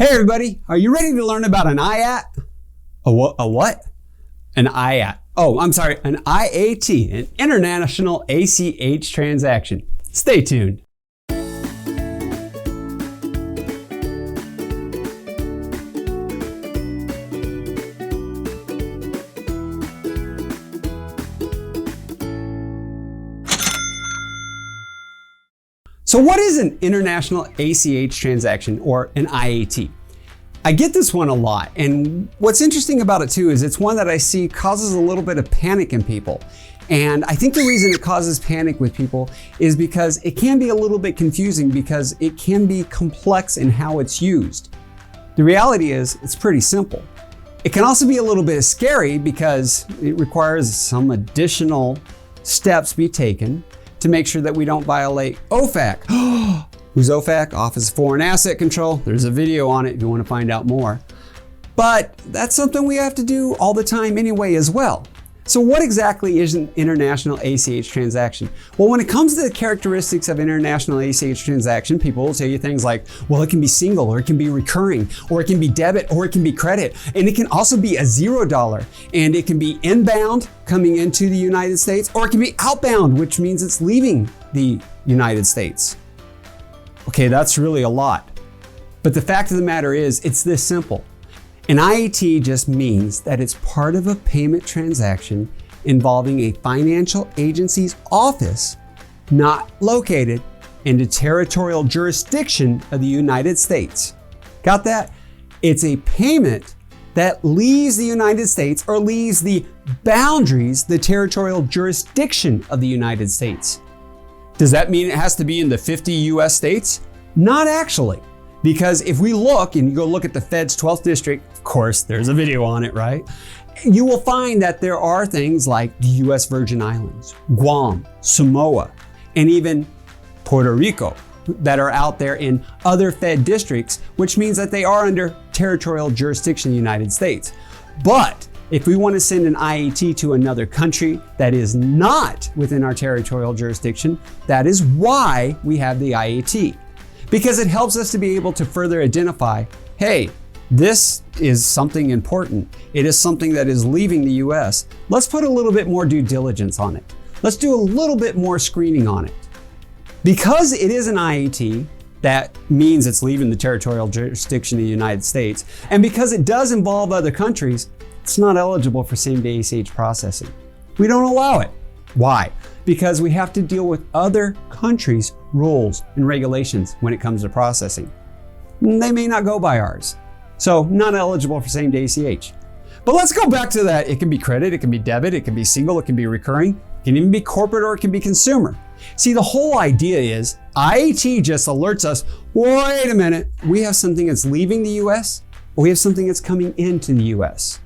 Hey everybody, are you ready to learn about an IAT? A what? An IAT. Oh, I'm sorry, an IAT, an International ACH transaction. Stay tuned. So what is an International ACH transaction, or an IAT? I get this one a lot, and what's interesting about it too is it's one that I see causes a little bit of panic in people. And I think the reason it causes panic with people is because it can be a little bit confusing because it can be complex in how it's used. The reality is it's pretty simple. It can also be a little bit scary because it requires some additional steps be taken to make sure that we don't violate OFAC. Who's OFAC? Office of Foreign Asset Control. There's a video on it if you want to find out more. But that's something we have to do all the time anyway as well. So what exactly is an International ACH transaction? Well, when it comes to the characteristics of International ACH transaction, people will tell you things like, well, it can be single, or it can be recurring, or it can be debit, or it can be credit. And it can also be a $0, and it can be inbound coming into the United States, or it can be outbound, which means it's leaving the United States. Okay, that's really a lot. But the fact of the matter is, it's this simple. An IAT just means that it's part of a payment transaction involving a financial agency's office not located in the territorial jurisdiction of the United States. Got that? It's a payment that leaves the United States or leaves the boundaries, the territorial jurisdiction of the United States. Does that mean it has to be in the 50 US states? Not actually. Because if we look, and you go look at the Fed's 12th district, of course, there's a video on it, right? You will find that there are things like the US Virgin Islands, Guam, Samoa, and even Puerto Rico that are out there in other Fed districts, which means that they are under territorial jurisdiction of the United States. But if we want to send an IAT to another country that is not within our territorial jurisdiction, that is why we have the IAT. Because it helps us to be able to further identify, hey, this is something important. It is something that is leaving the US. Let's put a little bit more due diligence on it. Let's do a little bit more screening on it. Because it is an IAT, that means it's leaving the territorial jurisdiction of the United States. And because it does involve other countries, it's not eligible for same-day ACH processing. We don't allow it. Why? Because we have to deal with other countries' rules and regulations when it comes to processing. They may not go by ours. So not eligible for same-day ACH. But let's go back to that. It can be credit, it can be debit, it can be single, it can be recurring, it can even be corporate, or it can be consumer. See, the whole idea is IAT just alerts us, wait a minute, we have something that's leaving the US, or we have something that's coming into the US.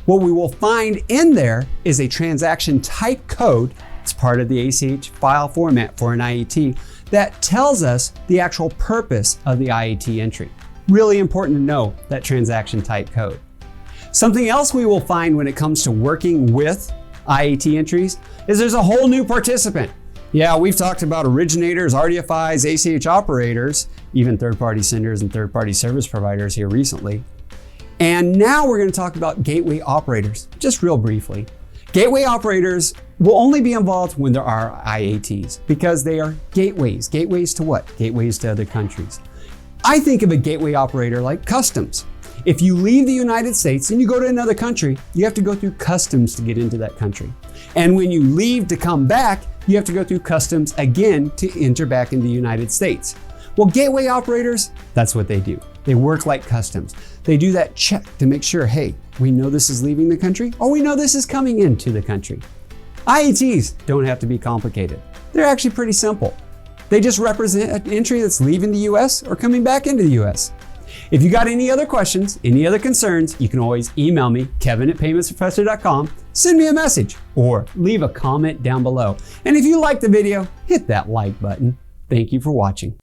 What we will find in there is a transaction type code. It's part of the ACH file format for an IAT that tells us the actual purpose of the IAT entry. Really important to know that transaction type code. Something else we will find when it comes to working with IAT entries is there's a whole new participant. Yeah, we've talked about originators, RDFIs, ACH operators, even third-party senders and third-party service providers here recently. And now we're going to talk about gateway operators, just real briefly. Gateway operators will only be involved when there are IATs because they are gateways. Gateways to what? Gateways to other countries. I think of a gateway operator like customs. If you leave the United States and you go to another country, you have to go through customs to get into that country. And when you leave to come back, you have to go through customs again to enter back into the United States. Well, gateway operators, that's what they do. They work like customs. They do that check to make sure, hey, we know this is leaving the country, or we know this is coming into the country. IATs don't have to be complicated. They're actually pretty simple. They just represent an entry that's leaving the US or coming back into the US. If you got any other questions, any other concerns, you can always email me, kevin@paymentsprofessor.com, send me a message, or leave a comment down below. And if you liked the video, hit that like button. Thank you for watching.